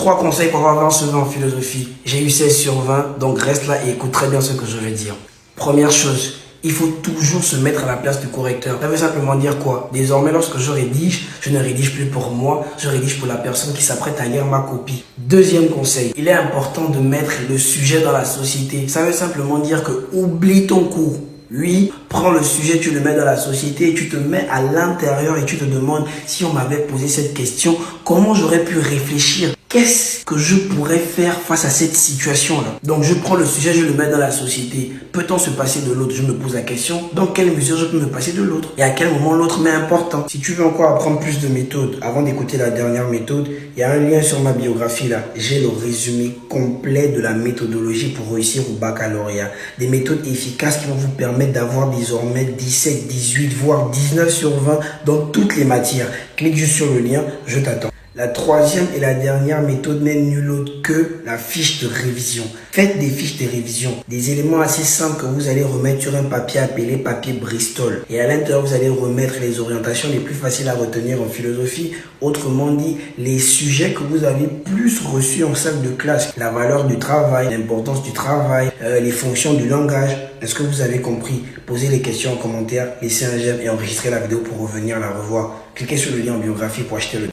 3 conseils pour avoir 20 sur 20 en philosophie. J'ai eu 16 sur 20, donc reste là et écoute très bien ce que je vais dire. Première chose, il faut toujours se mettre à la place du correcteur. Ça veut simplement dire quoi? Désormais, lorsque je rédige, je ne rédige plus pour moi, je rédige pour la personne qui s'apprête à lire ma copie. Deuxième conseil, il est important de mettre le sujet dans la société. Ça veut simplement dire que oublie ton cours. Oui, prends le sujet, tu le mets dans la société, tu te mets à l'intérieur et tu te demandes si on m'avait posé cette question, comment j'aurais pu réfléchir? Qu'est-ce que je pourrais faire face à cette situation-là? Donc, je prends le sujet, je le mets dans la société. Peut-on se passer de l'autre? Je me pose la question. Dans quelle mesure je peux me passer de l'autre? Et à quel moment l'autre m'est important? Si tu veux encore apprendre plus de méthodes, avant d'écouter la dernière méthode, il y a un lien sur ma biographie là. J'ai le résumé complet de la méthodologie pour réussir au baccalauréat. Des méthodes efficaces qui vont vous permettre d'avoir désormais 17, 18, voire 19 sur 20 dans toutes les matières. Clique juste sur le lien, je t'attends. La troisième et la dernière méthode n'est nulle autre que la fiche de révision. Faites des fiches de révision, des éléments assez simples que vous allez remettre sur un papier appelé papier Bristol. Et à l'intérieur, vous allez remettre les orientations les plus faciles à retenir en philosophie. Autrement dit, les sujets que vous avez plus reçus en salle de classe. La valeur du travail, l'importance du travail, les fonctions du langage. Est-ce que vous avez compris? Posez les questions en commentaire, laissez un j'aime et enregistrez la vidéo pour revenir la revoir. Cliquez sur le lien en biographie pour acheter le